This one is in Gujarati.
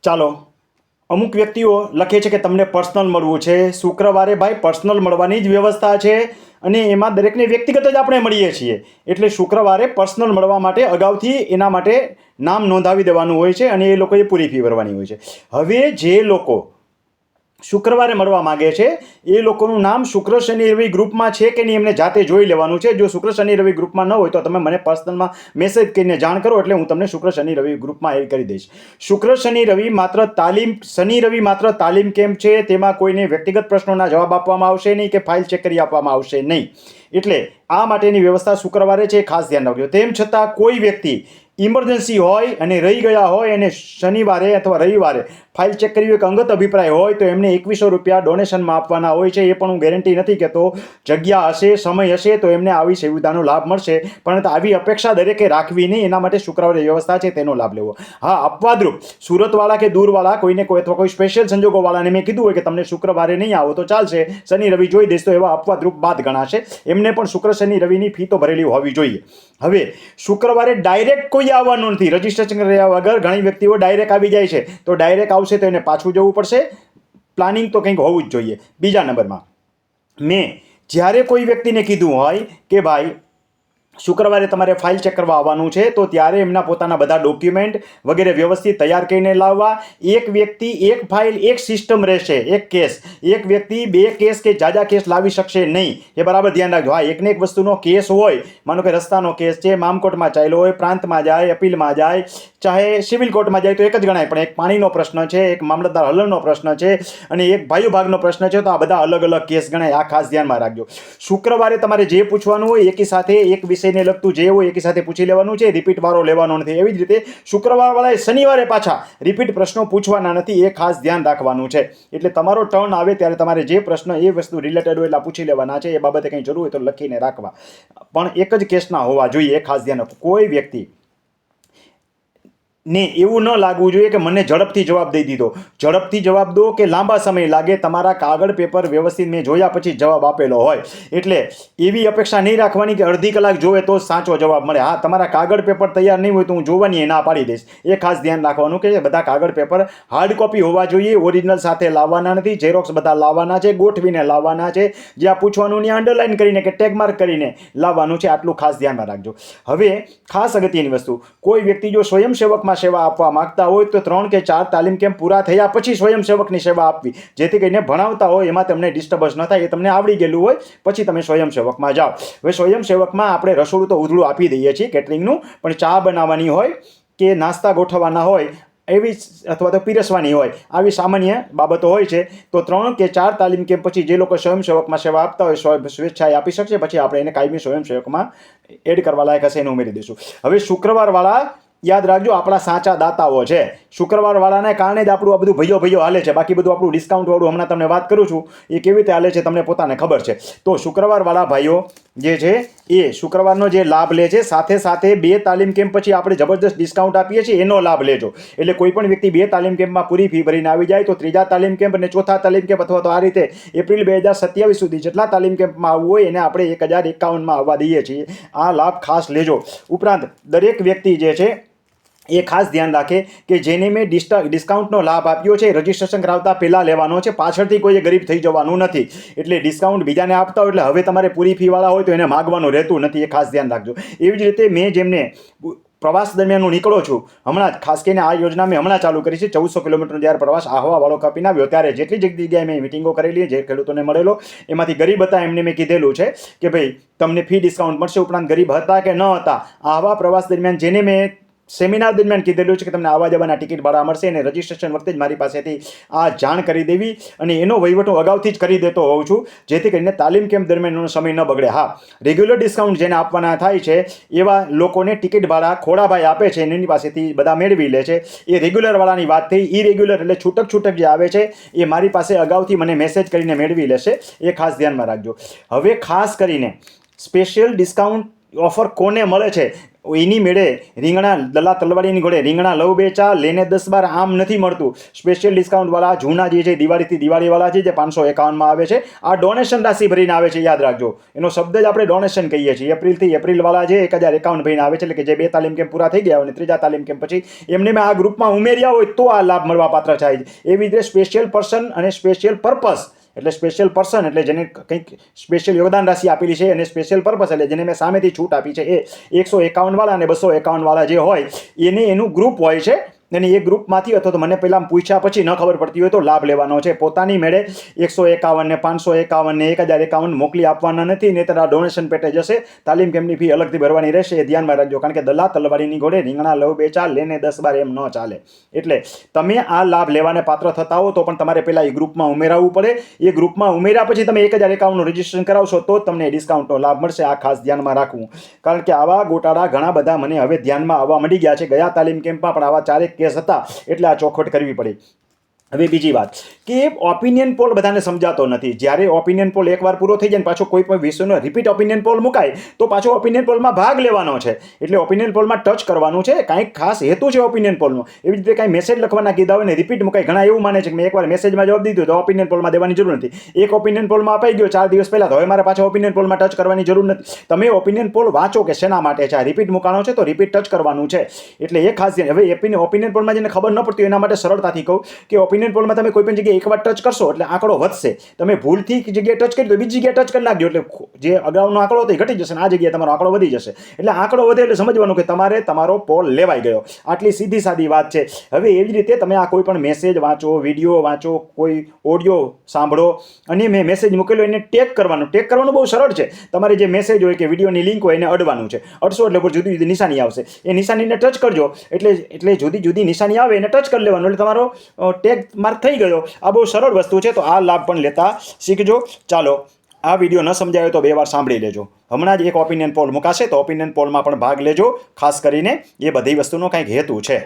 ચાલો, અમુક વ્યક્તિઓ લખે છે કે તમને પર્સનલ મળવું છે. શુક્રવારે ભાઈ પર્સનલ મળવાની જ વ્યવસ્થા છે અને એમાં દરેકને વ્યક્તિગત જ આપણે મળીએ છીએ. એટલે શુક્રવારે પર્સનલ મળવા માટે અગાઉથી એના માટે નામ નોંધાવી દેવાનું હોય છે અને એ લોકોએ પૂરી ફી ભરવાની હોય છે. હવે જે લોકો શુક્રવારે મળવા માંગે છે એ લોકોનું નામ શુક્ર શનિ રવિ ગ્રુપમાં છે કે નહીં એમને જાતે જોઈ લેવાનું છે. જો શુક્ર શનિ રવિ ગ્રુપમાં ન હોય તો તમે મને પર્સનલમાં મેસેજ કરીને જાણ કરો એટલે હું તમને શુક્ર શનિ રવિ ગ્રુપમાં એડ કરી દઈશ. શુક્ર શનિ રવિ માત્ર તાલીમ, શનિ રવિ માત્ર તાલીમ કેમ્પ છે. તેમાં કોઈને વ્યક્તિગત પ્રશ્નોના જવાબ આપવામાં આવશે નહીં કે ફાઇલ ચેક કરી આપવામાં આવશે નહીં. એટલે આ માટેની વ્યવસ્થા શુક્રવારે છે, ખાસ ધ્યાન રાખજો. તેમ છતાં કોઈ વ્યક્તિ ઇમરજન્સી હોય અને રહી ગયા હોય અને શનિવારે અથવા રવિવારે ફાઇલ ચેક કરવી એક અંગત અભિપ્રાય હોય તો એમને 2100 રૂપિયા ડોનેશનમાં આપવાના હોય છે. એ પણ હું ગેરંટી નથી કહેતો. જગ્યા હશે, સમય હશે તો એમને આવી સુવિધાનો લાભ મળશે, પરંતુ આવી અપેક્ષા દરેકે રાખવી નહીં. એના માટે શુક્રવારે વ્યવસ્થા છે તેનો લાભ લેવો. હા, અપવાદરૂપ સુરતવાળા કે દૂરવાળા કોઈને કોઈ અથવા કોઈ સ્પેશિયલ સંજોગોવાળાને મેં કીધું હોય કે તમને શુક્રવારે નહીં આવો તો ચાલશે, શનિ રવિ જોઈ દઈશ, તો એવા અપવાદરૂપ બાદ ગણાશે. એમને પણ શુક્ર શનિ રવિની ફી તો ભરેલી હોવી જોઈએ. હવે શુક્રવારે ડાયરેક્ટ કોઈ આવવાનું નથી. રજીસ્ટ્રેશન કર્યા વગર ઘણી વ્યક્તિઓ ડાયરેક્ટ આવી જાય છે, તો ડાયરેક્ટ આવશે તો એને પાછું જવું પડશે. પ્લાનિંગ તો કંઈક હોવું જ જોઈએ. બીજા નંબરમાં, મેં જ્યારે કોઈ વ્યક્તિને કીધું હોય કે ભાઈ શુક્રવારે તમારે ફાઇલ ચેક કરવા આવવાનું છે તો ત્યારે એમના પોતાના બધા ડોક્યુમેન્ટ વગેરે વ્યવસ્થિત તૈયાર કરીને લાવવા. એક વ્યક્તિ એક ફાઇલ એક સિસ્ટમ રહેશે, એક કેસ. એક વ્યક્તિ બે કેસ કે જાજા કેસ લાવી શકશે નહીં, એ બરાબર ધ્યાન રાખજો. હા, એકને એક વસ્તુનો કેસ હોય, માનો કે રસ્તાનો કેસ છે, મામકોર્ટમાં ચાલ્યો હોય, પ્રાંતમાં જાય, અપીલમાં જાય, ચાહે સિવિલ કોર્ટમાં જાય તો એક જ ગણાય. પણ એક પાણીનો પ્રશ્ન છે, એક મામલતદાર હલનનો પ્રશ્ન છે અને એક ભાઈઓ ભાગનો પ્રશ્ન છે, તો આ બધા અલગ અલગ કેસ ગણાય. આ ખાસ ધ્યાનમાં રાખજો. શુક્રવારે તમારે જે પૂછવાનું હોય એકી સાથે એક વિષયને લગતું જે હોય એકી સાથે પૂછી લેવાનું છે. રિપીટ વાળો લેવાનો નથી. એવી જ રીતે શુક્રવારવાળાએ શનિવારે પાછા રિપીટ પ્રશ્નો પૂછવાના નથી. એ ખાસ ધ્યાન રાખવાનું છે. એટલે તમારો ટર્ન આવે ત્યારે તમારે જે પ્રશ્ન એ વસ્તુ રિલેટેડ હોય એટલા પૂછી લેવાના છે. એ બાબતે કંઈ જરૂર હોય તો લખીને રાખવા, પણ એક જ કેસના હોવા જોઈએ. એ ખાસ ધ્યાન રાખો. કોઈ વ્યક્તિ ને એવું ન લાગવું જોઈએ કે મને ઝડપથી જવાબ દઈ દીધો. ઝડપથી જવાબ દો કે લાંબા સમય લાગે, તમારા કાગળ પેપર વ્યવસ્થિત મેં જોયા પછી જવાબ આપેલો હોય. એટલે એવી અપેક્ષા નહીં રાખવાની કે અડધી કલાક જોવે તો સાચો જવાબ મળે. હા, તમારા કાગળ પેપર તૈયાર નહીં હોય તો હું જોવાની ના પાડી દઈશ. એ ખાસ ધ્યાન રાખવાનું કે બધા કાગળ પેપર હાર્ડ કોપી હોવા જોઈએ. ઓરિજિનલ સાથે લાવવાના નથી. ઝેરોક્સ બધા લાવવાના છે, ગોઠવીને લાવવાના છે. જ્યાં પૂછવાનું ત્યાં અંડરલાઇન કરીને કે ટેગ માર્ક કરીને લાવવાનું છે. આટલું ખાસ ધ્યાનમાં રાખજો. હવે ખાસ અગત્યની વસ્તુ, કોઈ વ્યક્તિ જો સ્વયંસેવકમાં સેવા આપવા માંગતા હોય તો 3 કે 4 તાલીમ કેમ્પ પૂરા થયા પછી સ્વયંસેવકની સેવા આપવી, જેથી કરીને ભણાવતા હોય એમાં તમને ડિસ્ટર્બન્સ ન થાય. એ તમને આવડી ગયેલું હોય પછી તમે સ્વયંસેવકમાં જાઓ. હવે સ્વયંસેવકમાં આપણે રસોડું તો ઉધડું આપી દઈએ છીએ કેટરિંગનું, પણ ચા બનાવવાની હોય કે નાસ્તા ગોઠવવાના હોય એવી અથવા તો પીરસવાની હોય, આવી સામાન્ય બાબતો હોય છે. તો 3 કે 4 તાલીમ કેમ્પ પછી જે લોકો સ્વયંસેવકમાં સેવા આપતા હોય સ્વેચ્છાએ આપી શકશે. પછી આપણે એને કાયમી સ્વયંસેવકમાં એડ કરવા લાયક હશે એને ઉમેરી દઈશું. હવે શુક્રવારવાળા યાદ રાખજો, આપણા સાચા દાતાઓ છે. શુક્રવારવાળાને કારણે જ આપણું આ બધું ભયો હાલે છે. બાકી બધું આપણું ડિસ્કાઉન્ટવાળું હમણાં તમને વાત કરું છું એ કેવી રીતે હાલે છે તમને પોતાને ખબર છે. તો શુક્રવારવાળા ભાઈઓ જે છે એ શુક્રવારનો જે લાભ લે છે, સાથે સાથે 2 તાલીમ કેમ્પ પછી આપણે જબરદસ્ત ડિસ્કાઉન્ટ આપીએ છીએ, એનો લાભ લેજો. એટલે કોઈ પણ વ્યક્તિ 2 તાલીમ કેમ્પમાં પૂરી ફી ભરીને આવી જાય તો 3જા તાલીમ કેમ્પ અને 4થા તાલીમ કેમ્પ અથવા તો આ રીતે એપ્રિલ 2027 સુધી જેટલા તાલીમ કેમ્પમાં આવવું હોય એને આપણે 1051માં આવવા દઈએ છીએ. આ લાભ ખાસ લેજો. ઉપરાંત દરેક વ્યક્તિ જે છે એ ખાસ ધ્યાન રાખે કે જેને મેં ડિસ્કાઉન્ટનો લાભ આપ્યો છે રજીસ્ટ્રેશન કરાવતા પહેલાં લેવાનો છે. પાછળથી કોઈએ ગરીબ થઈ જવાનું નથી. એટલે ડિસ્કાઉન્ટ બીજાને આપતા હોય એટલે હવે તમારે પૂરી ફીવાળા હોય તો એને માગવાનું રહેતું નથી. એ ખાસ ધ્યાન રાખજો. એવી જ રીતે મેં જેમને પ્રવાસ દરમિયાન હું નીકળો છું, હમણાં ખાસ કરીને આ યોજના મેં હમણાં ચાલુ કરી છે. 1400 કિલોમીટરનો જ્યારે પ્રવાસ આહવાવાળો કાપીને આવ્યો ત્યારે જેટલી જગ્યાએ મેં મિટિંગો કરેલી, જે ખેડૂતોને મળેલો, એમાંથી ગરીબ હતા એમને મેં કીધેલું છે કે ભાઈ તમને ફી ડિસ્કાઉન્ટ મળશે. ઉપરાંત ગરીબ હતા કે ન હતા, આહવા પ્રવાસ દરમિયાન જેને મેં સેમિનાર દરમિયાન કીધેલું છે કે તમને આવવા જવાના ટિકિટ ભાડા મળશે અને રજીસ્ટ્રેશન વખતે જ મારી પાસેથી આ જાણ કરી દેવી અને એનો વહીવટ હું અગાઉથી જ કરી દેતો હોઉં છું, જેથી કરીને તાલીમ કેમ્પ દરમિયાનનો સમય ન બગડે. હા, રેગ્યુલર ડિસ્કાઉન્ટ જેને આપવાના થાય છે એવા લોકોને ટિકિટ ભાડા ખોડાભાઈ આપે છે અને એની પાસેથી બધા મેળવી લે છે. એ રેગ્યુલરવાળાની વાત થઈ. ઇરેગ્યુલર એટલે છૂટક જે આવે છે એ મારી પાસે અગાઉથી મને મેસેજ કરીને મેળવી લેશે. એ ખાસ ધ્યાનમાં રાખજો. હવે ખાસ કરીને સ્પેશિયલ ડિસ્કાઉન્ટ ઓફર કોને મળે છે એની મેળે રીંગણા દલા તલવાડીની ઘોડે રીંગણા લવ બેચા લેને 10-12 આમ નથી મળતું. સ્પેશિયલ ડિસ્કાઉન્ટવાળા જૂના જે છે દિવાળીથી દિવાળીવાળા છે જે 551માં આવે છે, આ ડોનેશન રાશિ ભરીને આવે છે. યાદ રાખજો, એનો શબ્દ જ આપણે ડોનેશન કહીએ છીએ. એપ્રિલથી એપ્રિલવાળા જે 1051 ભરીને આવે છે, એટલે કે જે 2 તાલીમ કેમ્પ પૂરા થઈ ગયા હોય અને 3જા તાલીમ કેમ્પ પછી એમને મેં આ ગ્રુપમાં ઉમેર્યા હોય તો આ લાભ મળવા પાત્ર થાય છે. એવી રીતે સ્પેશિયલ પર્સન અને સ્પેશિયલ પર્પસ, એટલે સ્પેશિયલ પર્સન એટલે જેને કંઈક સ્પેશિયલ યોગદાન રાશિ આપેલી છે, અને સ્પેશિયલ પર્પસ એટલે જેને મેં સામેથી છૂટ આપી છે, એ 151 વાળા અને 251 વાળા જે હોય એને એનું ગ્રુપ હોય છે. અને એ ગ્રુપમાંથી અથવા તો મને પહેલાં પૂછ્યા પછી ન ખબર પડતી હોય તો લાભ લેવાનો છે. પોતાની મેળે 151 ને 551 ને 1051 મોકલી આપવાના નથી, નહીંતર આ ડોનેશન પેટે જશે. તાલીમ કેમ્પની ફી અલગથી ભરવાની રહેશે, એ ધ્યાનમાં રાખજો. કારણ કે દલા તલવાડીની ઘોડે રીંગણા લવ બેચા લેને 10-12 એમ ન ચાલે. એટલે તમે આ લાભ લેવાને પાત્ર થતા હો તો પણ તમારે પહેલાં એ ગ્રુપમાં ઉમેરાવવું પડે. એ ગ્રુપમાં ઉમેર્યા પછી તમે 1051નું રજીસ્ટ્રેશન કરાવશો તો જ તમને ડિસ્કાઉન્ટનો લાભ મળશે. આ ખાસ ધ્યાનમાં રાખવું, કારણ કે આવા ગોટાળા ઘણા બધા મને હવે ધ્યાનમાં આવવા માંડી ગયા છે. ગયા તાલીમ કેમ્પમાં પણ આવા 4 કેસ હતા, એટલે આ ચોખવટ કરવી પડી. હવે બીજી વાત કે ઓપિનિયન પોલ બધાને સમજાતો નથી. જ્યારે ઓપિનિયન પોલ એકવાર પૂરો થઈ જાય ને પાછો કોઈ પણ વિષયનો રિપીટ ઓપિનિયન પોલ મુકાય તો પાછો ઓપિનિયન પોલમાં ભાગ લેવાનો છે. એટલે ઓપિનિયન પોલમાં ટચ કરવાનું છે, કાંઈક ખાસ હેતુ છે ઓપિનિયન પોલનો. એવી રીતે કાંઈ મેસેજ લખવાના કીધા હોય ને રિપીટ મુકાય. ઘણા એવું માને છે કે મેં એકવાર મેસેજમાં જવાબ દીધો તો ઓપિનિયન પોલમાં દેવાની જરૂર નથી. એક ઓપિનિયન પોલમાં અપાઈ ગયો 4 દિવસ પહેલાં, તો હવે મારે પાછા ઓપિનિયન પોલમાં ટચ કરવાની જરૂર નથી. તમે ઓપિનિયન પોલ વાંચો કે શેના માટે છે. આ રિપીટ મુકાનો છે તો રિપીટ ટચ કરવાનું છે. એટલે એ ખાસ હવે ઓપિનિયન પોલમાં જેને ખબર ન પડતી એના માટે સરળતાથી કહું કે ઓપિનિયન પોલમાં તમે કોઈ પણ જગ્યાએ એકવાર ટચ કરશો એટલે આંકડો વધશે. તમે ભૂલથી જગ્યાએ ટચ કરી તો બીજી જગ્યાએ ટચ કરી નાખજો, એટલે જે અગાઉનો આંકડો હતો એ ઘટી જશે અને આ જગ્યાએ તમારો આંકડો વધી જશે. એટલે આંકડો વધે એટલે સમજવાનું કે તમારો પોલ લેવાઈ ગયો. આટલી સીધી સાદી વાત છે. હવે એવી રીતે તમે આ કોઈ પણ મેસેજ વાંચો, વિડીયો વાંચો, કોઈ ઓડિયો સાંભળો અને મેં મેસેજ મૂકેલો એને ટેગ કરવાનું. ટેગ કરવાનું બહુ સરળ છે. તમારે જે મેસેજ હોય કે વિડીયોની લિંક હોય એને અડવાનું છે. અડશો એટલે જુદી જુદી નિશાની આવશે. એ નિશાનીને ટચ કરજો એટલે જુદી જુદી નિશાની આવે એને ટચ કરી લેવાનું, એટલે તમારો ટેગ માર્ક થઈ ગયો. આ બહુ સરળ વસ્તુ છે, તો આ લાભ પણ લેતા શીખજો. ચાલો, આ વિડીયો ન સમજાયો તો 2 વાર સાંભળી લેજો. હમણાં જ એક ઓપિનિયન પોલ મુકાશે તો ઓપિનિયન પોલમાં પણ ભાગ લેજો. ખાસ કરીને એ બધી વસ્તુનો કંઈક હેતુ છે.